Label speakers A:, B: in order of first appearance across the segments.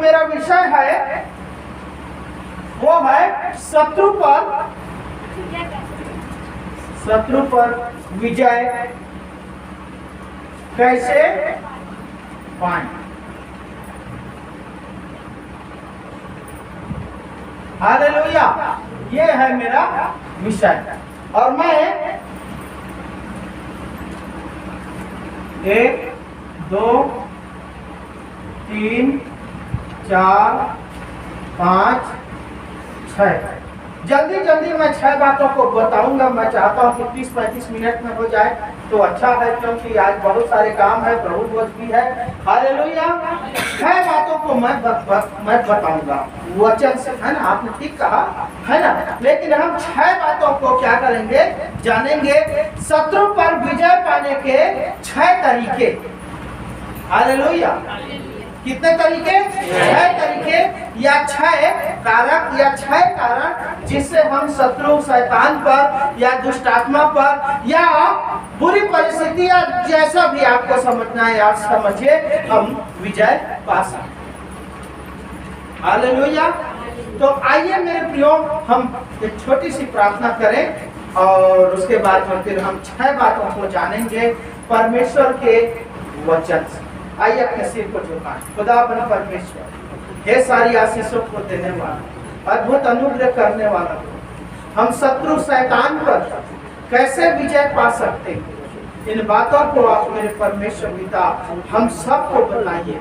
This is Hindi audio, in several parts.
A: मेरा विषय है वो है शत्रु पर विजय कैसे पाएं। हालेलुया, ये है मेरा विषय। और मैं 1 2 3 4 5 6 जल्दी जल्दी मैं 6 बातों को बताऊंगा। मैं चाहता हूँ कि 30-35 मिनट में हो जाए तो अच्छा है, क्योंकि आज बहुत सारे काम है, प्रभु भोज भी है। हालेलुया। 6 बातों को मैं बताऊंगा वचन से, है ना? आपने ठीक कहा, है ना? लेकिन हम 6 बातों को क्या करेंगे, जानेंगे। शत्रु पर विजय पाने के 6 तरीके। हालेलुया। कितने तरीके? 6 तरीके या 6 कारक या 6 कारण जिससे हम शत्रु शैतान पर या दुष्टात्मा पर या बुरी परिस्थिति या जैसा भी आपको समझना है आप समझिए, हम विजय पा सकते। हालेलुया। तो आइए मेरे प्रियो, हम एक छोटी सी प्रार्थना करें और उसके बाद फिर हम 6 बातों को जानेंगे परमेश्वर के वचन से। आइए अपने सिर को झुकाएं। खुदा अपना परमेश्वर, हे सारी आशीषों को देने वाला, अद्भुत अनुग्रह करने वाला, हम शत्रु शैतान पर कैसे विजय पा सकते हैं, इन बातों को आप मेरे परमेश्वर पिता हम सबको बताइए।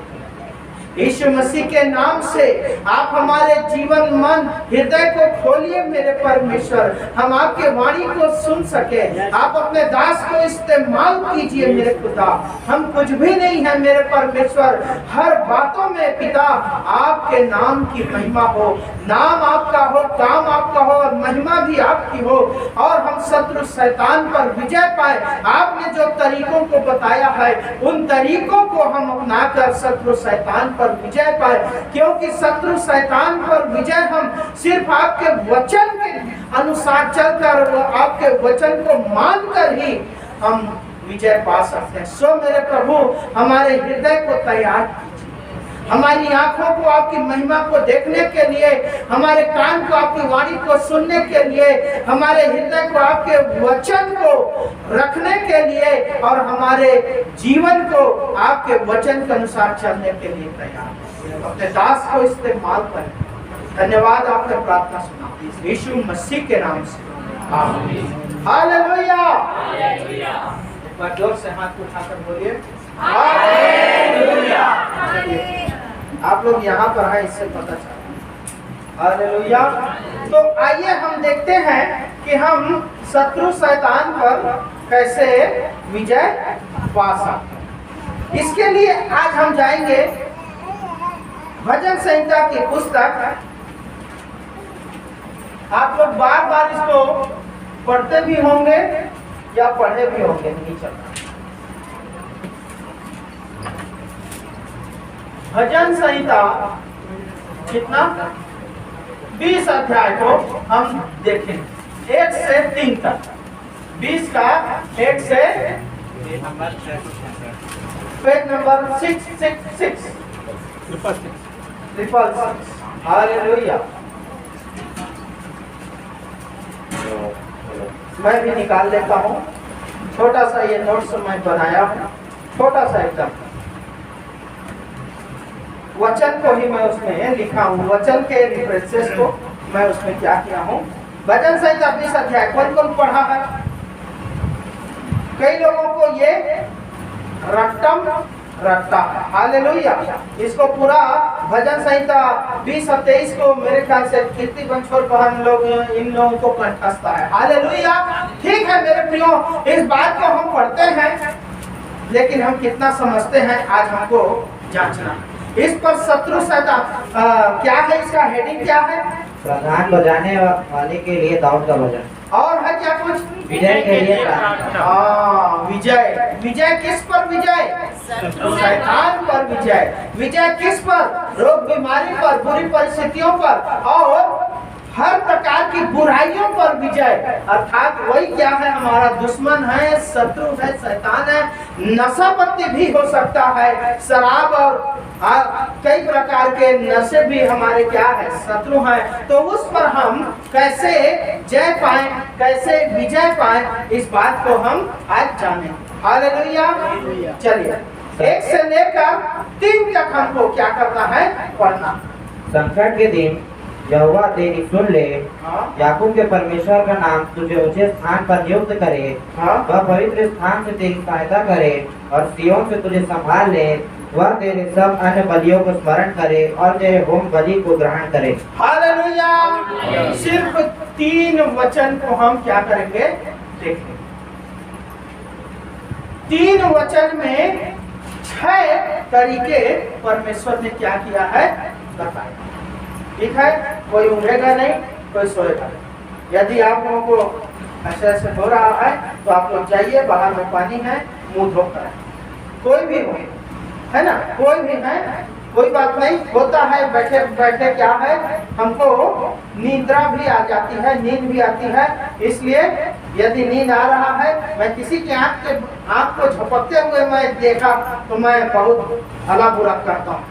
A: यीशु मसीह के नाम से आप हमारे जीवन मन हृदय को खोलिए मेरे परमेश्वर, हम आपके वाणी को सुन सके। आप अपने दास को इस्तेमाल कीजिए मेरे खुदा। हम कुछ भी नहीं है मेरे परमेश्वर, हर बातों में पिता आपके नाम की महिमा हो, नाम आपका हो, काम आपका हो और महिमा भी आपकी हो, और हम शत्रु शैतान पर विजय पाए। आपने जो तरीकों को बताया है उन तरीकों को हम अपनाकर शत्रु शैतान पर विजय पाए, क्योंकि शत्रु शैतान पर विजय हम सिर्फ आपके वचन के अनुसार चलकर, आपके वचन को मानकर ही हम विजय पा सकते हैं। सो मेरे प्रभु, हमारे हृदय को तैयार कीजिए, हमारी आंखों को आपकी महिमा को देखने के लिए, हमारे कान को आपकी वाणी को सुनने के लिए, हमारे हृदय को आपके वचन को रखने के लिए और हमारे जीवन को आपके वचन के अनुसार चलने के लिए तैयार। अपने दास को इस्तेमाल करें। धन्यवाद, आपने प्रार्थना सुना यीशु मसीह के नाम से, आमीन। हालेलुया। एक बार जोर से हाथ उठाकर बोलिए हालेलुया। आप लोग यहाँ पर हैं, इससे पता चला। हालेलुया। तो आइए हम देखते हैं कि हम शत्रु शैतान पर कैसे विजय पा सकते। इसके लिए आज हम जाएंगे भजन संहिता की पुस्तक। आप लोग बार बार इसको पढ़ते भी होंगे या पढ़े भी होंगे, नहीं चलता। भजन संहिता कितना 20 अध्याय को हम देखें 1 से 3 तक। 20 का 1 से पेज नंबर 666 666। हालेलुया। मैं भी निकाल लेता हूँ, छोटा सा ये नोट्स मैं बनाया हूँ, छोटा सा एकदम वचन को ही मैं उसमें लिखा हूँ, वचन के रेफरेंसेस को मैं उसमें क्या किया हूँ। भजन संहिता 20 अध्याय कौन कौन पढ़ा है? कई लोगों को ये रट्टा है। हालेलुया। इसको पूरा भजन संहिता 20 और 23 को मेरे ख्याल से कीर्ति बंछोर बहन लोग इन लोगों को कंठस्था है। हालेलुया। ठीक है मेरे प्रियो, इस बात को हम पढ़ते हैं लेकिन हम कितना समझते हैं आज हमको जांचना। इस पर शत्रु शैतान क्या है, इसका हेडिंग क्या है?
B: प्रधान बजाने वाले के लिए दाऊद का भजन।
A: और है क्या कुछ?
B: विजय के लिए
A: विजय। विजय किस पर? विजय शैतान पर विजय। विजय किस पर? रोग बीमारी पर, बुरी परिस्थितियों पर और हर प्रकार की बुराइयों पर विजय। अर्थात वही क्या है, हमारा दुश्मन है, शत्रु है, शैतान है। नशापत्ति भी हो सकता है, शराब और कई प्रकार के नशे भी हमारे क्या है, शत्रु हैं। तो उस पर हम कैसे जय पाए, कैसे विजय पाए, इस बात को हम आज जाने। हालेलुया। चलिए 1 से लेकर 3 तक हमको क्या करना है, पढ़ना।
B: संकट के दिन यहोवा तेरी सुन ले। याकूब के परमेश्वर का नाम तुझे ऊंचे स्थान पर नियुक्त करे। वह पवित्र स्थान से तेरी सहायता करे और सियोन से तुझे संभाल ले। वह तेरे सब अन्य बलियों को स्मरण करे और तेरे होम बलि को ग्रहण करे।
A: हालेलुया। सिर्फ 3 वचन को हम क्या करेंगे, देखेंगे। 3 वचन में 6 तरीके परमेश्वर ने क्या किया है, बताया। ठीक है, कोई ऊँघेगा नहीं, कोई सोएगा नहीं। यदि आप लोगों को ऐसे हो रहा है तो आप लोग जाइए, बाहर में पानी है, मुंह धोकर। कोई भी हो, है ना, कोई भी है, कोई बात नहीं। होता है बैठे बैठे क्या है, हमको निद्रा भी आ जाती है, नींद भी आती है। इसलिए यदि नींद आ रहा है, मैं किसी के आँख को झपकते हुए मैं देखा तो मैं बहुत भला बुरा करता हूँ।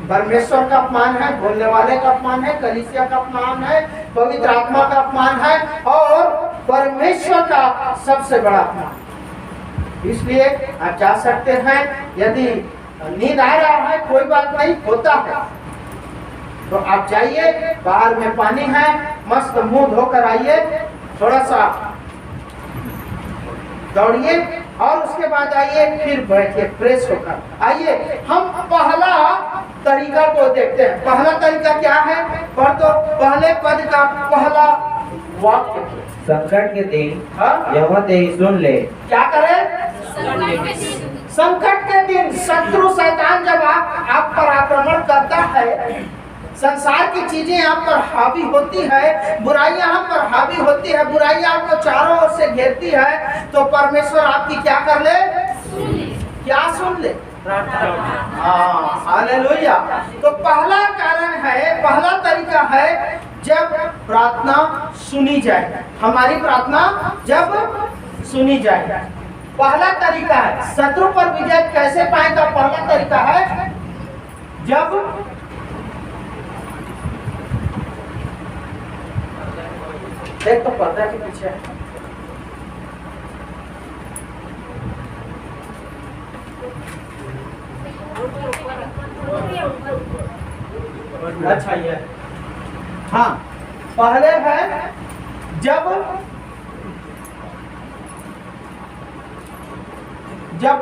A: परमेश्वर का अपमान है, बोलने वाले का अपमान है, कलीसिया का अपमान है, पवित्र आत्मा का अपमान है और परमेश्वर का सबसे बड़ा अपमान। इसलिए आप जा सकते हैं, यदि नींद आ रहा है कोई बात नहीं, होता है तो आप जाइए, बाहर में पानी है, मस्त मुंह धोकर आइए, थोड़ा सा दौड़िए और उसके बाद आइए, फिर बैठिए फ्रेश होकर आइए। हम पहला तरीका को देखते हैं। पहला तरीका क्या है, पर तो पहले पद का पहला वाक्य,
B: संकट के दिन यहोवा तेरी सुन ले।
A: क्या करे, संकट के दिन शत्रु शैतान जब आप पर आक्रमण करता है, संसार की चीजें आप पर हावी होती है, बुराइयां हम पर हावी होती है, बुराइयां आपको चारों ओर से घेरती है, तो परमेश्वर आपकी क्या कर ले, क्या सुन ले, हालेलुया। तो पहला कारण है, पहला तरीका है जब प्रार्थना सुनी जाए, हमारी प्रार्थना जब सुनी जाए। पहला तरीका है शत्रु पर विजय कैसे पाएगा, पहला तरीका है जब देख तो पर्दा के पीछे है। अच्छा ये हाँ, पहले है जब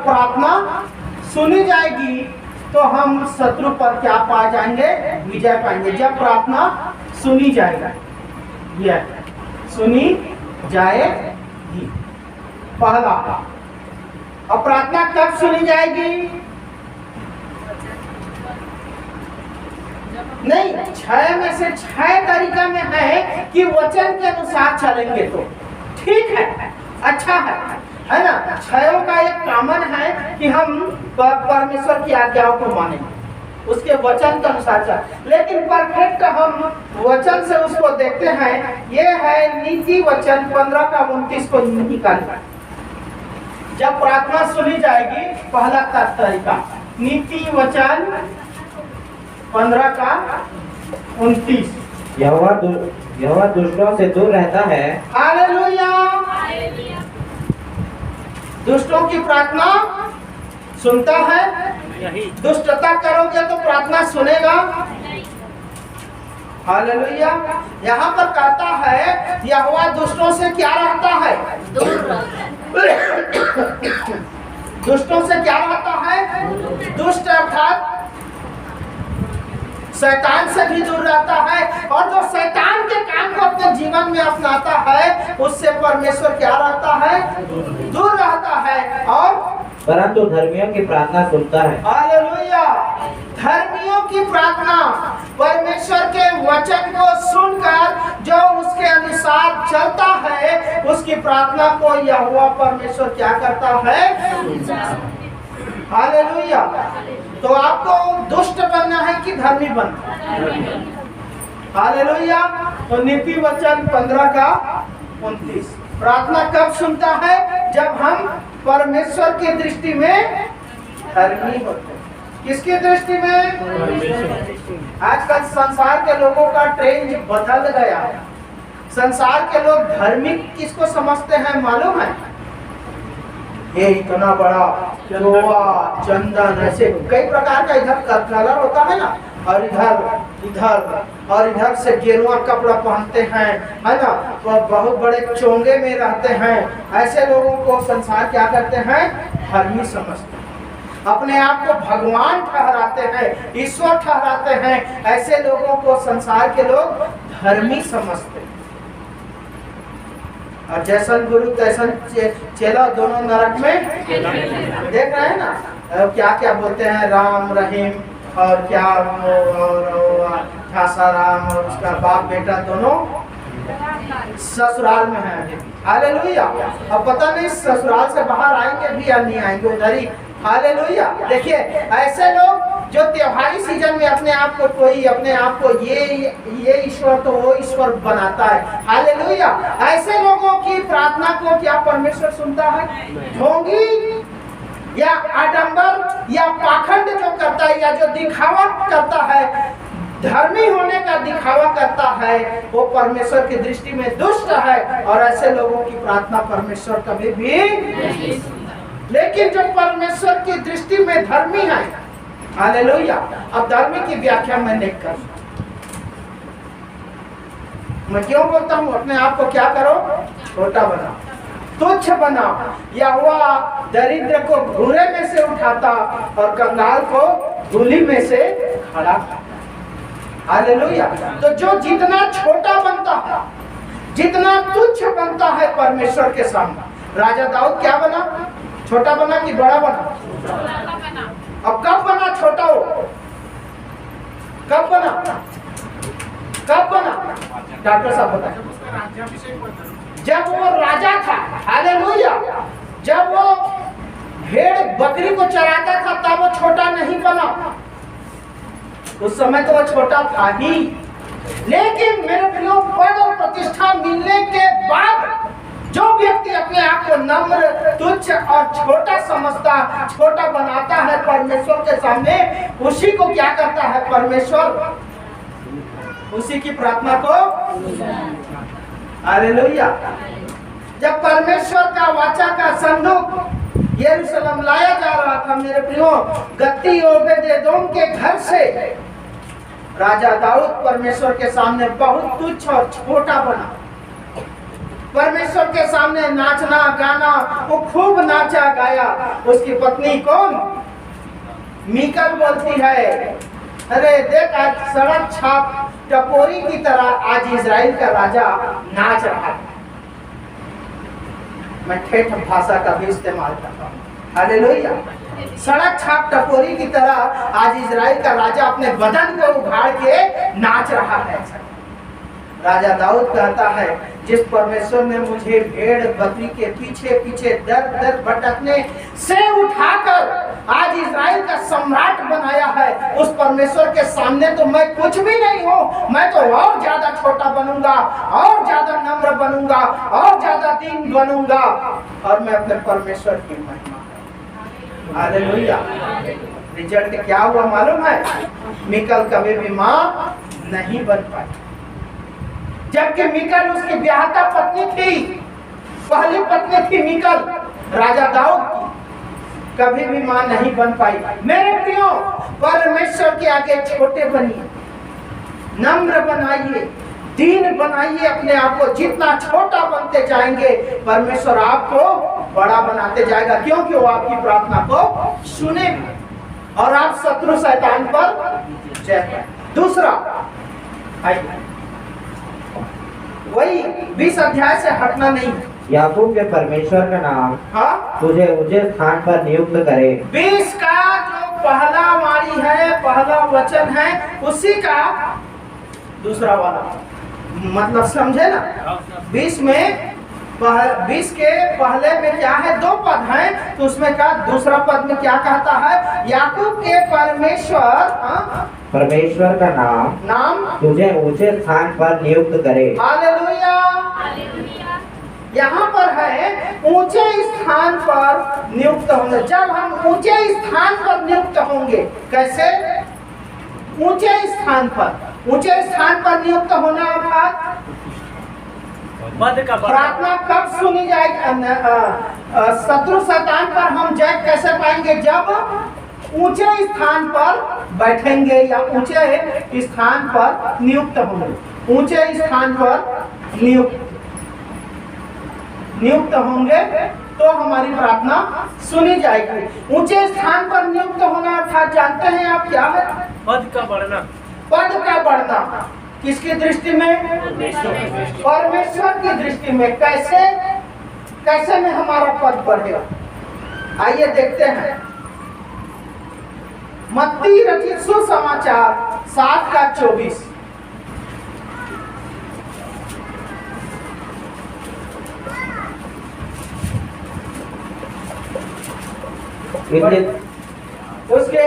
A: प्रार्थना सुनी जाएगी तो हम शत्रु पर क्या पा जाएंगे, विजय पाएंगे। जब प्रार्थना सुनी जाएगी, यह सुनी जाएगी पहला। और प्रार्थना कब सुनी जाएगी, नहीं, 6 में से 6 तरीका में है कि वचन के अनुसार चलेंगे तो ठीक है, अच्छा है ना। 6 का एक कॉमन है कि हम परमेश्वर की आज्ञाओं को मानेंगे, उसके वचन के अनुसार चल। लेकिन परफेक्ट हम वचन से उसको देखते हैं, ये है नीति वचन 15 का 29 को निकालना। जब प्रार्थना सुनी जाएगी, पहला तरीका नीति वचन 15 का 29।
B: यहोवा दुष्टों से दूर रहता है।
A: हालेलुया। दुष्टों की प्रार्थना सुनता है, दुष्टता करोगे तो प्रार्थना सुनेगा। हालेलुया। यहाँ पर कहता है यहोवा दुष्टों से क्या रहता है, दुष्टों से क्या रहता है, दुष्ट अर्थात शैतान से भी दूर रहता है। और जो शैतान के काम को अपने जीवन में अपनाता है, उससे परमेश्वर क्या रहता है, दूर रहता है। और
B: परंतु धर्मियों की प्रार्थना सुनता है।
A: हालेलुया। धर्मियों की प्रार्थना, परमेश्वर के वचन को सुनकर जो उसके अनुसार चलता है, उसकी प्रार्थना को यहोवा परमेश्वर क्या करता है। हालेलुया। तो आपको दुष्ट बनना है कि धर्मी बनना है। हालेलुया। तो नीति वचन 15 का 29। प्रार्थना कब सुनता है, जब हम परमेश्वर की दृष्टि में धर्मी होते हैं। किसकी दृष्टि में? आजकल संसार के लोगों का ट्रेंड बदल गया है। संसार के लोग धार्मिक किसको समझते हैं मालूम है? ये इतना बड़ा लोहा, चंदन, ऐसे कई प्रकार का इधर कलर होता है ना, और इधर से गेरुआ कपड़ा पहनते हैं, है ना, तो बहुत बड़े चोंगे में रहते हैं। ऐसे लोगों को संसार क्या करते हैं? धर्मी समझते हैं, अपने आप को भगवान ठहराते हैं, ईश्वर ठहराते हैं। ऐसे लोगों को संसार के लोग धर्मी समझते हैं। और जैसन गुरु तैसन चेला, दोनों नरक में देख रहे हैं ना। क्या क्या बोलते हैं, राम रहीम और क्या और ठासाराम और उसका बाप बेटा दोनों ससुराल में है। हालेलुया। अब पता नहीं ससुराल से बाहर आएंगे भी या नहीं आएंगे, उधर ही। हालेलुया। देखिए ऐसे लोग जो त्योहारी सीजन में अपने आप को ये ईश्वर तो वो ईश्वर बनाता है। हालेलुया। ऐसे लोगों की प्रार्थना को क्या परमेश्वर सुनता है? ढोंगी या आडंबर या पाखंड जो करता है, या जो दिखावा करता है, धर्मी होने का दिखावा करता है, वो परमेश्वर की दृष्टि में दुष्ट है। और ऐसे लोगों की प्रार्थना परमेश्वर कभी भी, लेकिन जो परमेश्वर की दृष्टि में धर्मी है, हालेलुया। अब धर्मी की व्याख्या मैं नहीं कर सकता। मैं क्यों बोलता हूँ? अपने आप को क्या करो? छोटा बनाओ, तुच्छ बनाओ। यहोवा दरिद्र को घूरे में से उठाता और कंगाल को धूलि में से खड़ा करता। हालेलुया। तो जो जितना छोटा बनता है, जितना तुच्छ बनता है परमेश्वर के सामने। राजा दाऊद क्या बना? छोटा बना कि बड़ा बना? अब कब बना छोटा? हो कब बना? कब बना? डॉक्टर साहब बताएं। जब वो राजा था। हालेलुया। जब वो भेड़ बकरी को चराता था तब वो छोटा नहीं बना। उस समय तो वो छोटा था ही। लेकिन मेरे प्रियो, पद और प्रतिष्ठा मिलने के बाद जो व्यक्ति अपने आप को नम्र, तुच्छ और छोटा समझता, छोटा बनाता है परमेश्वर के सामने, उसी को क्या करता है परमेश्वर? उसी की प्रार्थना को। हालेलुया। जब परमेश्वर का वाचा का संदूक यरूशलेम लाया जा रहा था मेरे प्रियो, गत्ती ओबेदेदोम के घर से, राजा दाऊद परमेश्वर के सामने बहुत तुच्छ और छोटा बना। परमेश्वर के सामने नाचना गाना, वो खूब नाचा गाया। उसकी पत्नी कौन? मीकल बोलती है, अरे देख आज सड़क छाप टपोरी की तरह आज इजराइल का राजा नाच रहा है। मैं ठेठ भाषा का भी इस्तेमाल करता हूँ। हालेलुया। सड़क छाप टपोरी की तरह आज इजराइल का राजा अपने बदन को उघाड़ के नाच रहा है। राजा दाऊद कहता है, जिस परमेश्वर ने मुझे भेड़ बकरी के पीछे पीछे दर दर भटकने से उठाकर आज इजराइल का सम्राट बनाया है, उस परमेश्वर के सामने तो मैं कुछ भी नहीं हूँ। मैं तो और ज्यादा छोटा बनूंगा, और ज्यादा नम्र बनूंगा, और ज्यादा दीन बनूंगा, और मैं अपने परमेश्वर की महिमा। हालेलुया। रिजल्ट क्या हुआ मालूम है? मीकल कभी भी मां नहीं बन पाई। जबकि मीकल उसकी ब्याहता पत्नी थी, पहली पत्नी थी मीकल राजा दाऊद की, कभी भी मां नहीं बन पाई। मेरे प्रियो, परमेश्वर के आगे छोटे बनिए, नम्र बनाइए, दीन बनाइए अपने आप को। जितना छोटा बनते जाएंगे परमेश्वर आपको बड़ा बनाते जाएगा, क्योंकि वो आपकी प्रार्थना को सुनेगा और आप शत्रु शैतान पर जय पाएंगे। दूसरा, वही 20 अध्याय से हटना नहीं।
B: याकूब के परमेश्वर का नाम तुझे ऊंचे स्थान पर नियुक्त करे।
A: 20 का जो पहला वाणी है, पहला वचन है, उसी का दूसरा वाला मतलब समझे ना। 20 के पहले में क्या है? 2 पद हैं, तो उसमें का दूसरा पद में क्या कहता है? याकूब के परमेश्वर का नाम तुझे ऊंचे स्थान पर नियुक्त करे। हालेलुया। यहाँ पर है ऊंचे स्थान पर नियुक्त होंगे। जब हम ऊंचे स्थान पर नियुक्त होंगे, कैसे? ऊंचे स्थान पर नियुक्त होना अर्थात प्रार्थना कब सुनी जाएगी? शत्रु शैतान पर हम जय कैसे पाएंगे? जब ऊंचे स्थान पर बैठेंगे या ऊंचे स्थान पर नियुक्त होंगे। ऊंचे स्थान पर नियुक्त होंगे तो हमारी प्रार्थना सुनी जाएगी। ऊंचे स्थान पर नियुक्त होना अर्थात जानते हैं आप क्या है?
C: पद का बढ़ना।
A: किसकी दृष्टि में? परमेश्वर की दृष्टि में। कैसे में हमारा पद बढ़ेगा? आइए देखते हैं। मत्ती रचित सुसमाचार 7:24। उसके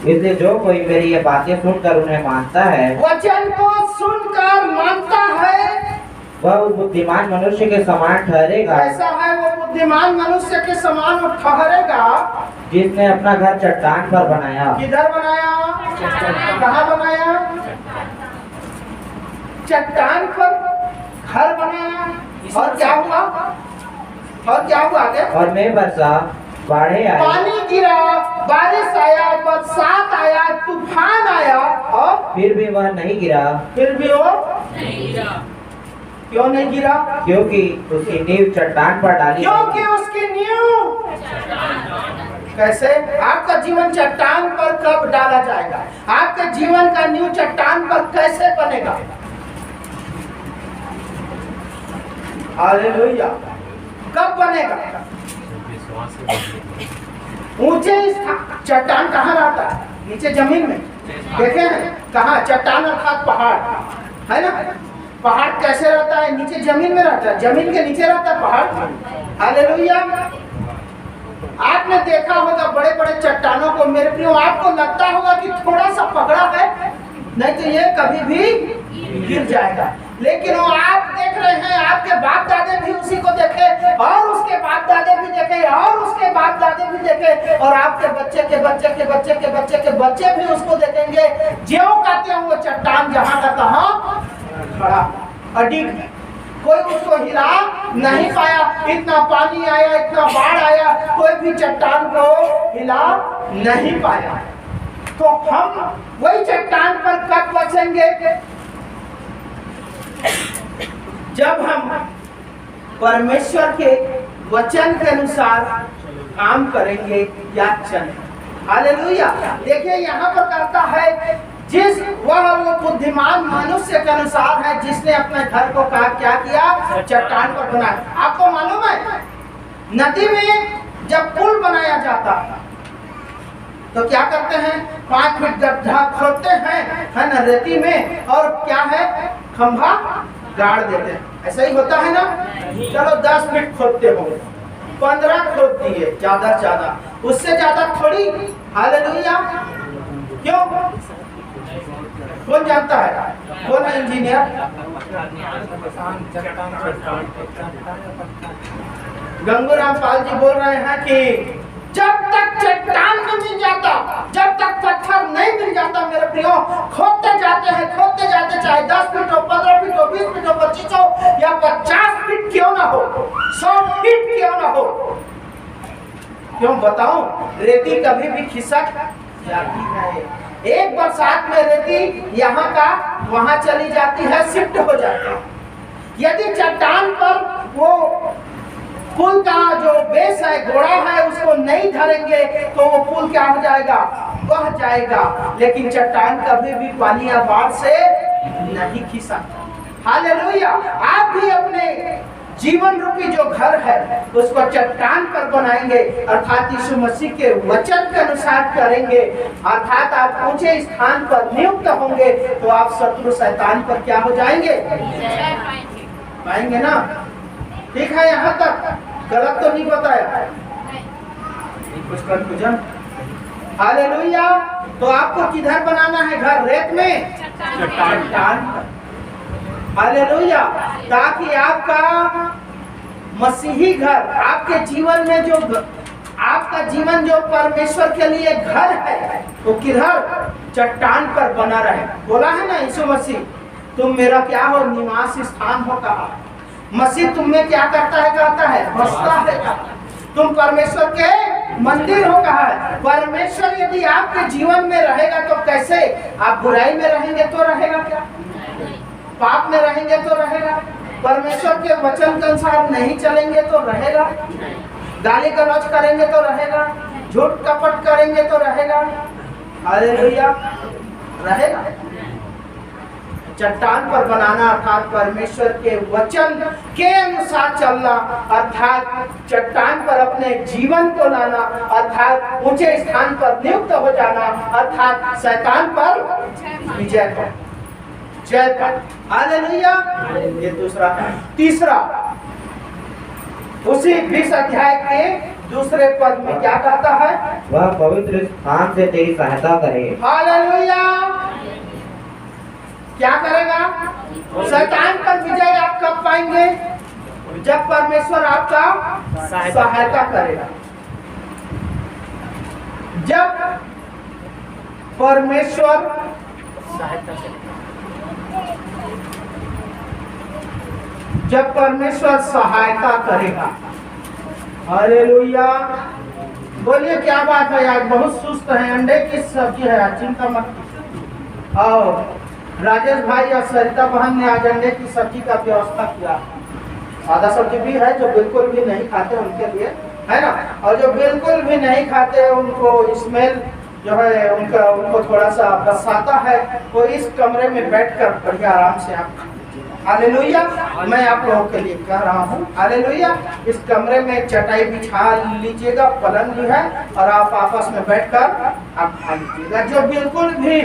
B: इसलिए जो कोई मेरी ये बातें सुनकर उन्हें मानता है,
A: वचन को सुनकर मानता है,
B: वह उस बुद्धिमान मनुष्य के समान ठहरेगा।
A: ऐसा है वो बुद्धिमान मनुष्य के समान ठहरेगा
B: जिसने अपना घर चट्टान पर बनाया।
A: किधर बनाया? कहाँ बनाया? चट्टान पर घर बनाया। और क्या हुआ आगे?
B: और मैं बरसा, बाढ़े आए,
A: पानी गिरा, बारिश आया, बरसात आया, तूफान आया, और
B: फिर भी वह नहीं गिरा।
A: फिर भी वो नहीं गिरा। क्यों नहीं गिरा?
B: क्योंकि उसकी नींव चट्टान पर डाली।
A: क्योंकि उसकी नींव कैसे? आपका जीवन चट्टान पर कब डाला जाएगा? आपके जीवन का नींव चट्टान पर कैसे बनेगा? हालेलुया। कब बनेगा? ऊंचे चट्टान कहाँ रहता है? नीचे जमीन में। देखे हैं कहाँ? चट्टान अर्थात पहाड़ है ना। पहाड़ कैसे रहता है? नीचे जमीन में रहता है। जमीन के नीचे रहता है पहाड़। हालेलुया। आपने देखा होगा बड़े बड़े चट्टानों को मेरे प्रियो, आपको लगता होगा कि थोड़ा सा पकड़ा है, नहीं तो ये कभी भी गिर जाएगा। लेकिन वो आप देख रहे हैं, आपके बाप दादे भी उसी को देखे, और उसके बाप दादे भी देखे, और उसके बाप दादे भी देखे, और आपके बच्चे के बच्चे के बच्चे के बच्चे के बच्चे भी उसको देखेंगे। ज्यों कहते हैं वो चट्टान जहाँ का तहाँ खड़ा अडिग है। कोई उसको हिला नहीं पाया। इतना पानी आया, इतना बाढ़ आया, कोई भी चट्टान को हिला नहीं पाया। तो हम वही चट्टान पर कब बचेंगे? जब हम परमेश्वर के वचन के अनुसार काम करेंगे या चलेंगे। हालेलुया। देखिए यहाँ पर कहता है वो बुद्धिमान मनुष्य के अनुसार है जिसने अपने घर को क्या किया? चट्टान पर बनाया। आपको मालूम है नदी में जब पुल बनाया जाता है तो क्या करते हैं? 5 फीट गड्ढा खोदते हैं, है ना, रेती में, और क्या है? खंभा गाड़ देते हैं। ऐसा ही होता है ना। चलो 10 फीट खोदते हो, 15 खोद दिए, ज्यादा ज्यादा, उससे ज्यादा थोड़ी। हालेलुया। क्यों? कौन जानता है? कौन है इंजीनियर? गंगूराम पाल जी बोल रहे हैं कि जब तक चट्टान नहीं मिल जाता, जब तक पत्थर नहीं मिल जाता मेरे प्रियो, खोदते जाते हैं, चाहे 10 फीट हो, 15 फीट हो, 20 फीट हो, 25 हो, या 50 फीट क्यों ना हो, 100 फीट क्यों ना हो। क्यों बताऊं? रेती कभी भी खिसक जाती है। एक बरसात में रेती यहाँ का वहां चली जाती है, शिफ्ट हो जाती है। यदि चट्टान पर वो पुल का जो बेस है, घोड़ा है, उसको नहीं धरेंगे तो वो पुल क्या हो जाएगा? बह जाएगा। लेकिन चट्टान कभी भी पानी या बाढ़ से नहीं खिसकता। हालेलुया। आप भी अपने जीवन रूपी जो घर है उसको चट्टान पर बनाएंगे, अर्थात यीशु मसीह के वचन के अनुसार करेंगे, अर्थात आप ऊंचे स्थान पर नियुक्त होंगे तो आप शत्रु शैतान पर क्या हो जाएंगे? पाएंगे ना। ठीक है, यहाँ तक गलत तो नहीं बताया कुछ कंफ्यूजन? हालेलुया। तो आपको किधर बनाना है घर? रेत में? चट्टान पर। हालेलुया। ताकि आपका मसीही घर, आपके जीवन में जो आपका जीवन जो परमेश्वर के लिए घर है वो किधर? चट्टान पर बना रहे। बोला है ना यीशु मसीह, तुम मेरा क्या हो? निवास स्थान हो कहा। मसीह तुम में क्या करता है? कहता है बसता है। तुम परमेश्वर के मंदिर हो कहा है। परमेश्वर यदि आपके जीवन में रहेगा तो कैसे? आप बुराई में रहेंगे तो रहेगा क्या? पाप में रहेंगे तो रहेगा? परमेश्वर के वचन के अनुसार नहीं चलेंगे तो रहेगा? गाली गलौज करेंगे तो रहेगा? झूठ कपट करेंगे तो रहेगा? हालेलुया, रहेगा। चट्टान पर बनाना अर्थात परमेश्वर के वचन के अनुसार चलना, अर्थात चट्टान पर अपने जीवन को लाना, अर्थात ऊंचे स्थान पर नियुक्त हो जाना, अर्थात शैतान पर विजय पर, जय पर। हालेलुया। ये दूसरा। तीसरा, उसी 20 अध्याय के दूसरे पद में क्या कहता है?
B: वह पवित्र स्थान से तेरी सहायता करे।
A: हालेलुया। क्या करेगा? शैतान पर विजय आप कब पाएंगे? जब परमेश्वर आपका सहायता करेगा। जब परमेश्वर सहायता करेगा। हालेलुया। बोलिए क्या बात है? आज बहुत सुस्त है। अंडे की सब्जी है आज, चिंता मत। और राजेश भाई और सरिता बहन ने आज अंडे की सब्जी का व्यवस्था किया। सादा सब्जी भी है, जो बिल्कुल भी नहीं खाते उनके लिए, है ना। और जो बिल्कुल भी नहीं खाते उनको स्मेल जो है उनको थोड़ा सा बसाता है, वो इस कमरे में बैठकर बढ़िया आराम से आप। हालेलुया। मैं आप लोगों के लिए कह रहा हूँ, हालेलुया। इस कमरे में चटाई बिछा लीजिएगा, पलंग भी है, और आप आपस में बैठकर आप खा लीजिएगा। जो बिल्कुल भी